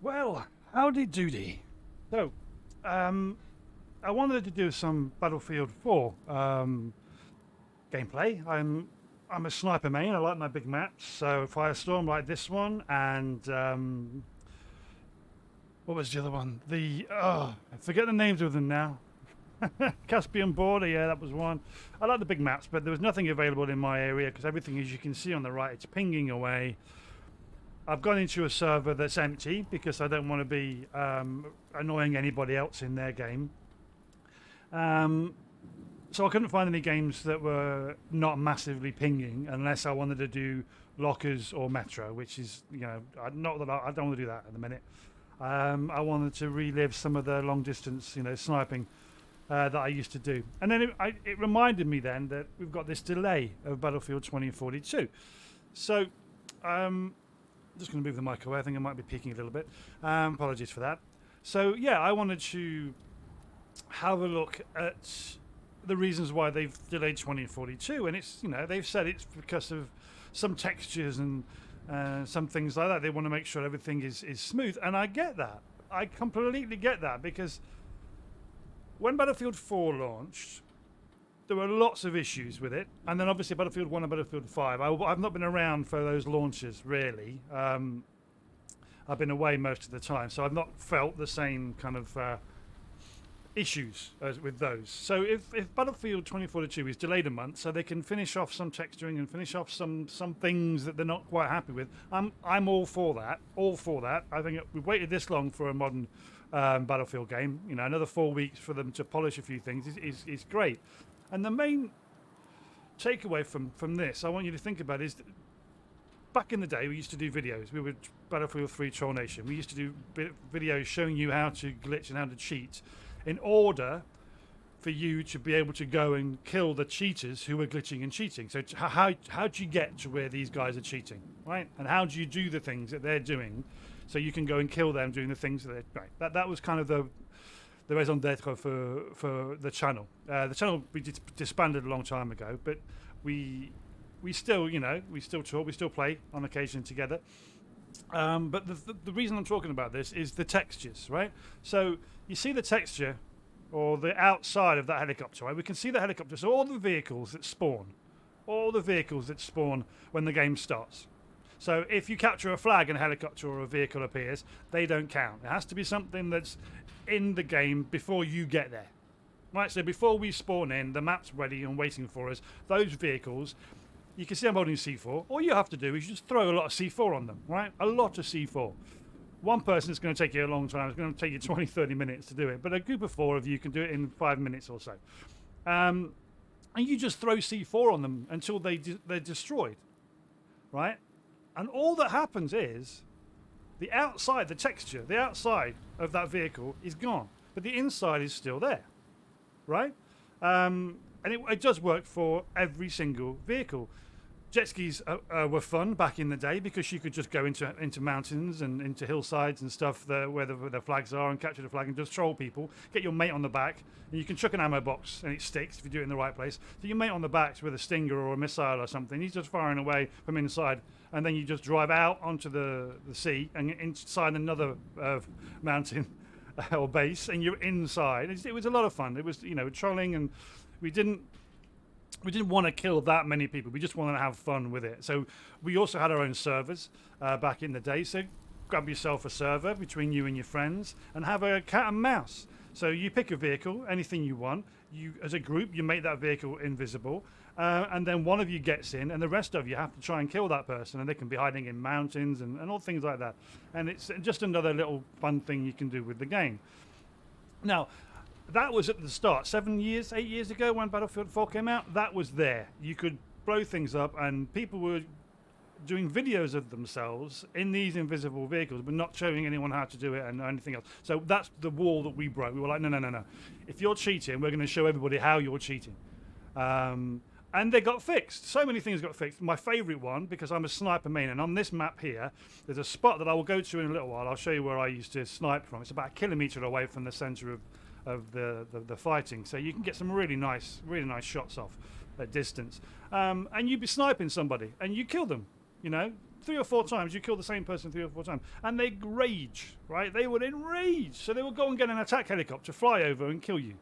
Well, howdy doody. So, I wanted to do some Battlefield 4 gameplay. I'm a sniper main. I like my big maps. So Firestorm like this one, and what was the other one? I forget the names of them now. Caspian Border, yeah, that was one. I like the big maps, but there was nothing available in my area because everything, as you can see on the right, it's pinging away. I've gone into a server that's empty because I don't want to be annoying anybody else in their game. So I couldn't find any games that were not massively pinging unless I wanted to do lockers or metro, which is, not that I don't want to do that at the minute. I wanted to relive some of the long distance, sniping that I used to do. And then it reminded me then that we've got this delay of Battlefield 2042. So, I'm just going to move the mic away. I think I might be peaking a little bit. Apologies for that. So, yeah, I wanted to have a look at the reasons why they've delayed 2042. And it's, they've said it's because of some textures and some things like that. They want to make sure everything is smooth. And I get that. I completely get that because when Battlefield 4 launched, there were lots of issues with it. And then obviously Battlefield 1 and Battlefield 5. I've not been around for those launches, really. I've been away most of the time. So I've not felt the same kind of issues as with those. So if Battlefield 2042 is delayed a month so they can finish off some texturing and finish off some things that they're not quite happy with, I'm all for that. All for that. I think we've waited this long for a modern Battlefield game. Another 4 weeks for them to polish a few things is great. And the main takeaway from this I want you to think about is back in the day we used to do videos. We were Battlefield 3 Troll Nation. We used to do videos showing you how to glitch and how to cheat in order for you to be able to go and kill the cheaters who are glitching and cheating. So how do you get to where these guys are cheating, right? And how do you do the things that they're doing so you can go and kill them doing the things that they're right? That was kind of the raison d'etre for the channel. The channel we disbanded a long time ago, but we still talk, we still play on occasion together. But the reason I'm talking about this is the textures, right? So you see the texture or the outside of that helicopter, right? We can see the helicopter. So all the vehicles that spawn when the game starts. So if you capture a flag and a helicopter or a vehicle appears, they don't count. It has to be something that's in the game before you get there, right? So before we spawn in, the map's ready and waiting for us. Those vehicles, you can see I'm holding C4. All you have to do is just throw a lot of C4 on them, right? A lot of C4. One person is going to take you a long time. It's going to take you 20, 30 minutes to do it. But a group of 4 of you can do it in 5 minutes or so. And you just throw C4 on them until they're destroyed, right? And all that happens is the outside, the texture, the outside of that vehicle is gone. But the inside is still there, right? And it does work for every single vehicle. Jet skis were fun back in the day because you could just go into mountains and into hillsides and stuff where the flags are and capture the flag and just troll people. Get your mate on the back and you can chuck an ammo box and it sticks if you do it in the right place. So your mate on the back with a stinger or a missile or something, he's just firing away from inside, and then you just drive out onto the sea and inside another mountain or base, and you're inside. It was a lot of fun. It was trolling, and we didn't want to kill that many people. We just wanted to have fun with it. So we also had our own servers back in the day. So grab yourself a server between you and your friends and have a cat and mouse. So you pick a vehicle, anything you want. You, as a group, you make that vehicle invisible. And then one of you gets in and the rest of you have to try and kill that person. And they can be hiding in mountains and all things like that. And it's just another little fun thing you can do with the game. Now, that was at the start, 8 years ago when Battlefield 4 came out. That was there. You could blow things up and people were doing videos of themselves in these invisible vehicles but not showing anyone how to do it and anything else. So that's the wall that we broke. We were like, no. If you're cheating, we're going to show everybody how you're cheating. And they got fixed. So many things got fixed. My favourite one, because I'm a sniper main, and on this map here, there's a spot that I will go to in a little while. I'll show you where I used to snipe from. It's about 1 kilometre away from the centre of the fighting, so you can get some really nice shots off at distance. And you'd be sniping somebody, and you kill them. 3 or 4 times. You kill the same person 3 or 4 times, and they rage, right? They would enrage, so they would go and get an attack helicopter, fly over, and kill you.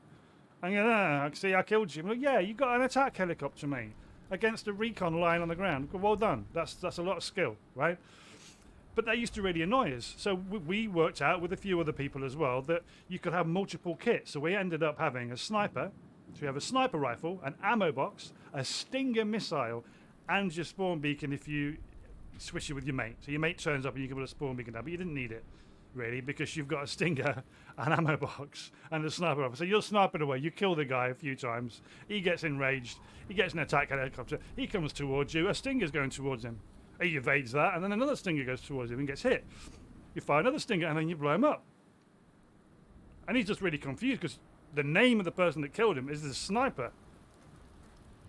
And you go, see, I killed you. I'm like, yeah, you got an attack helicopter, mate, against a recon lying on the ground. Well done. That's a lot of skill, right? But that used to really annoy us. So we worked out with a few other people as well that you could have multiple kits. So we ended up having a sniper. So you have a sniper rifle, an ammo box, a Stinger missile, and your spawn beacon if you switch it with your mate. So your mate turns up and you can put a spawn beacon down, but you didn't need it, really, because you've got a Stinger, an ammo box, and a sniper rifle. So you're sniping away. You kill the guy a few times. He gets enraged. He gets an attack helicopter. He comes towards you. A Stinger's going towards him. He evades that, and then another Stinger goes towards him and gets hit. You fire another Stinger, and then you blow him up. And he's just really confused because the name of the person that killed him is the sniper.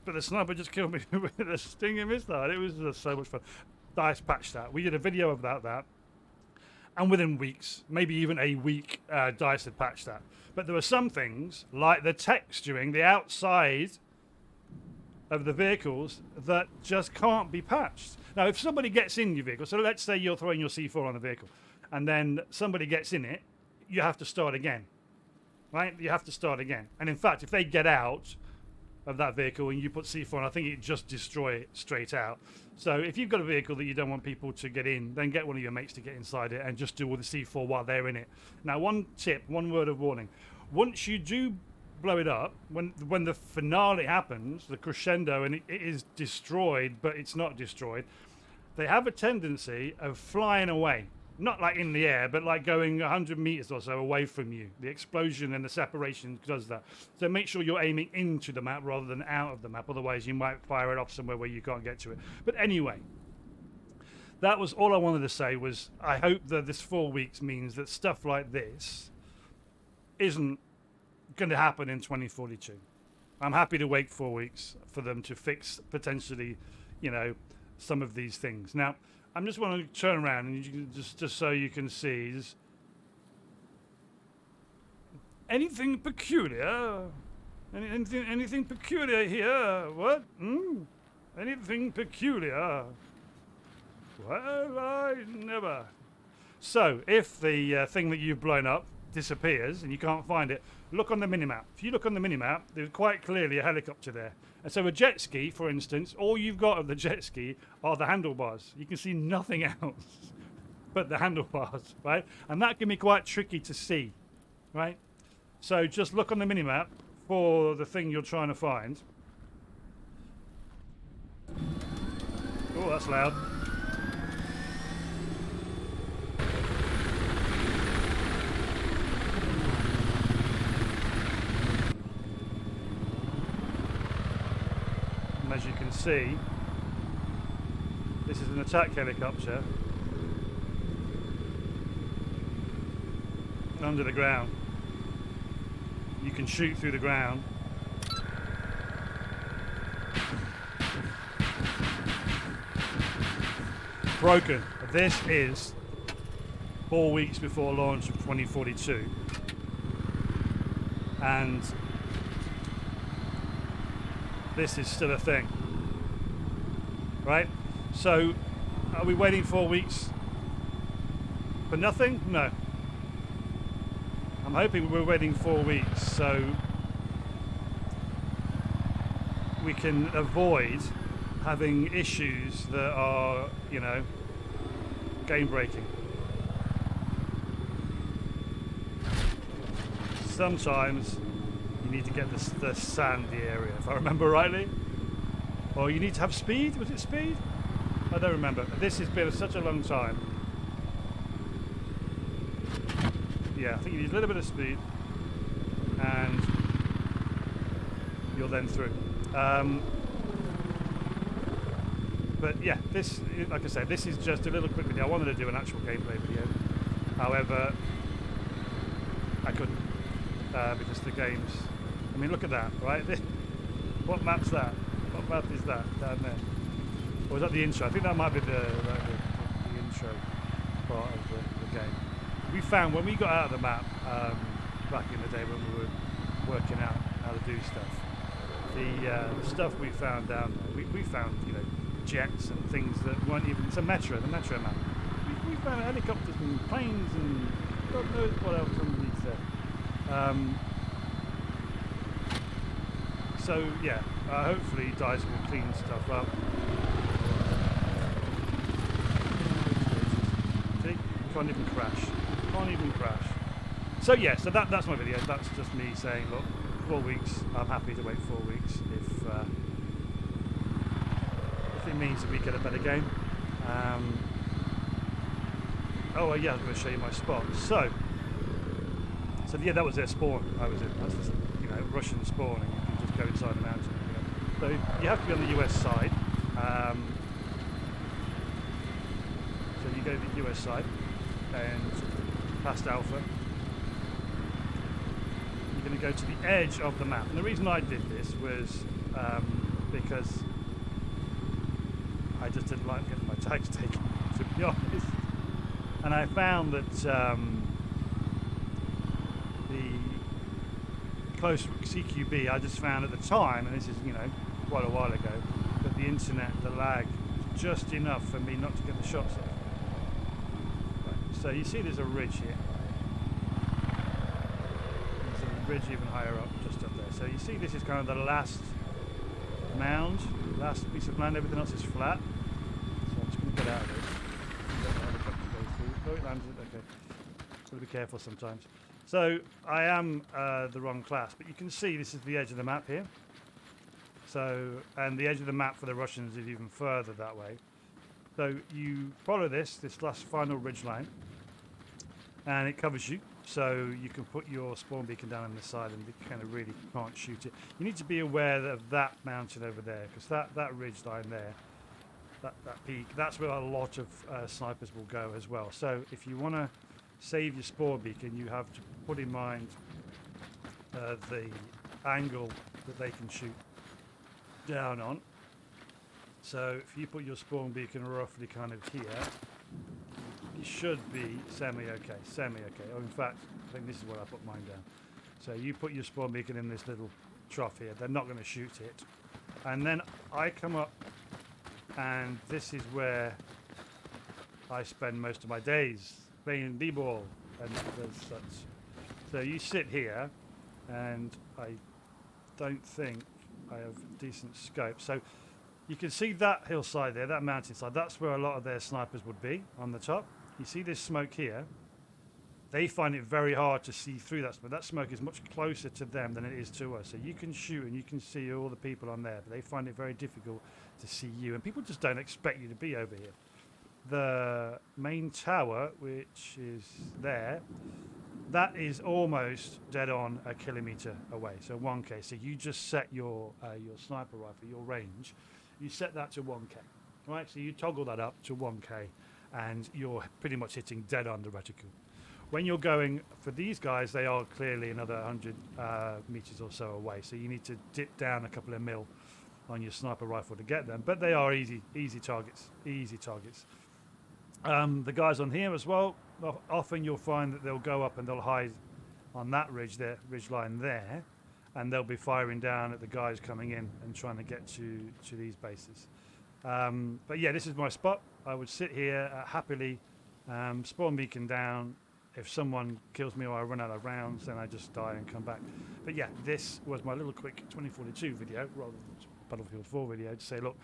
But the sniper just killed me with a Stinger missile. It was just so much fun. DICE patched that. We did a video about that. And within weeks, maybe even a week, DICE had patched that. But there were some things, like the texturing, the outside of the vehicles, that just can't be patched. Now, if somebody gets in your vehicle, so let's say you're throwing your C4 on the vehicle, and then somebody gets in it, you have to start again, right? You have to start again. And in fact, if they get out of that vehicle and you put C4 on, I think it just destroy it straight out. So if you've got a vehicle that you don't want people to get in, then get one of your mates to get inside it and just do all the C4 while they're in it. Now, one tip, one word of warning. Once you do blow it up, when the finale happens, the crescendo, and it is destroyed, but it's not destroyed, they have a tendency of flying away. Not like in the air, but like going 100 meters or so away from you. The explosion and the separation does that. So make sure you're aiming into the map rather than out of the map. Otherwise, you might fire it off somewhere where you can't get to it. But anyway, that was all I wanted to say. Was I hope that this 4 weeks means that stuff like this isn't going to happen in 2042. I'm happy to wait 4 weeks for them to fix potentially, you know, some of these things. Now, I'm just want to turn around and you can just so you can see. Anything peculiar? Anything peculiar here? What? Anything peculiar? Well, I never. So, if the thing that you've blown up disappears and you can't find it, look on the minimap. If you look on the minimap, there's quite clearly a helicopter there. And so a jet ski, for instance, all you've got of the jet ski are the handlebars. You can see nothing else but the handlebars, right? And that can be quite tricky to see, right? So just look on the minimap for the thing you're trying to find. Oh, that's loud. As you can see, this is an attack helicopter under the ground. You can shoot through the ground. Broken. This is 4 weeks before launch of 2042. And this is still a thing, right? So, are we waiting 4 weeks for nothing? No. I'm hoping we're waiting 4 weeks so we can avoid having issues that are, you know, game breaking. Sometimes you need to get the sandy area, if I remember rightly. Or you need to have speed? Was it speed? I don't remember. This has been such a long time. Yeah, I think you need a little bit of speed. And you're then through. But yeah, this, like I said, this is just a little quick video. I wanted to do an actual gameplay video. However, I couldn't. Because the game's... I mean, look at that, right? What map's that? What map is that down there? Or was that the intro? I think that might be the intro part of the game. We found, when we got out of the map back in the day when we were working out how to do stuff, the stuff we found down there, we found, you know, jets and things that weren't even. It's a metro, the metro map. We found helicopters and planes and God knows what else underneath there. So yeah, hopefully DICE will clean stuff up. See, can't even crash. Can't even crash. So yeah, so that's my video. That's just me saying, look, 4 weeks. I'm happy to wait 4 weeks if it means that we get a better game. Oh well, yeah, I'm going to show you my spot. So yeah, that was their spawn. I was in. That's just, Russian spawn, and you can just go inside the mountain. So you have to be on the US side. So you go to the US side and past Alpha. You're going to go to the edge of the map. And the reason I did this was because I just didn't like getting my tags taken, to be honest. And I found that the close CQB, I just found at the time, and this is quite a while ago, that the internet, the lag, was just enough for me not to get the shots off. Right. So you see there's a ridge here. There's a ridge even higher up, just up there. So you see this is kind of the last mound, last piece of land, everything else is flat. So I'm just going to get out of this. Let the helicopter go through. Oh, it landed, okay. Got to be careful sometimes. So I am the wrong class, but you can see this is the edge of the map here. So, and the edge of the map for the Russians is even further that way. So you follow this last final ridge line, and it covers you. So you can put your spawn beacon down on the side, and you kind of really can't shoot it. You need to be aware of that mountain over there, because that ridge line there, that peak, that's where a lot of snipers will go as well. So if you want to save your spawn beacon, you have to put in mind the angle that they can shoot down on. So if you put your spawn beacon roughly kind of here, you should be semi-okay. Or in fact, I think this is where I put mine down. So you put your spawn beacon in this little trough here. They're not going to shoot it. And then I come up, and this is where I spend most of my days playing b-ball and such. So you sit here, and I don't think I have decent scope. So you can see that hillside there, that mountainside. That's where a lot of their snipers would be, on the top. You see this smoke here. They find it very hard to see through that smoke. That smoke is much closer to them than it is to us. So you can shoot and you can see all the people on there, but they find it very difficult to see you. And people just don't expect you to be over here. The main tower, which is there, that is almost dead on a kilometer away. So 1K. So you just set your sniper rifle, your range, you set that to 1K, right? So you toggle that up to 1K, and you're pretty much hitting dead on the reticle. When you're going for these guys, they are clearly another 100 meters or so away. So you need to dip down a couple of mil on your sniper rifle to get them. But they are easy targets. The guys on here as well, often you'll find that they'll go up and they'll hide on that ridge line there, and they'll be firing down at the guys coming in and trying to get to these bases. But yeah, this is my spot. I would sit here happily, spawn beacon down. If someone kills me or I run out of rounds, then I just die and come back. But yeah, this was my little quick 2042 video, rather than Battlefield 4 video, to say, look,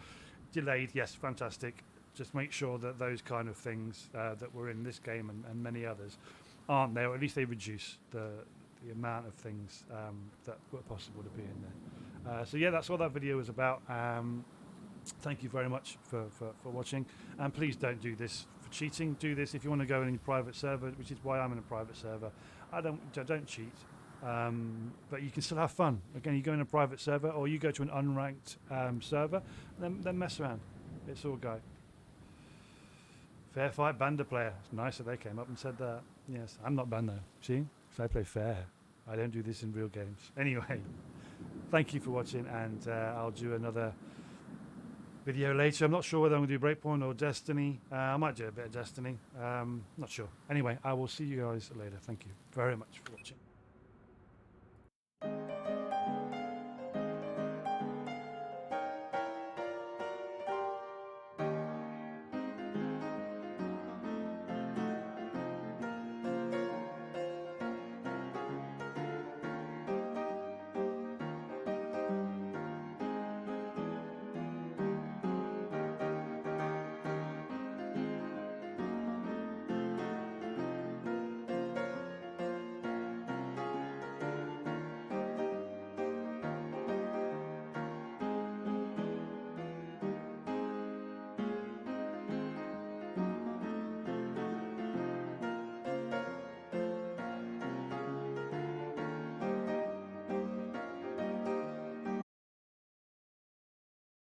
delayed, yes, fantastic. Just make sure that those kind of things that were in this game and many others aren't there, or at least they reduce the amount of things that were possible to be in there. So yeah, that's what that video was about. Thank you very much for watching, and please don't do this for cheating. Do this if you want to go in a private server, which is why I'm in a private server. I don't cheat, but you can still have fun. Again, you go in a private server, or you go to an unranked server, and then mess around. It's all go. Fair fight, banned a player. It's nice that they came up and said that. Yes, I'm not banned though. See, so I play fair. I don't do this in real games. Anyway, thank you for watching, and I'll do another video later. I'm not sure whether I'm going to do Breakpoint or Destiny. I might do a bit of Destiny. Not sure. Anyway, I will see you guys later. Thank you very much for watching.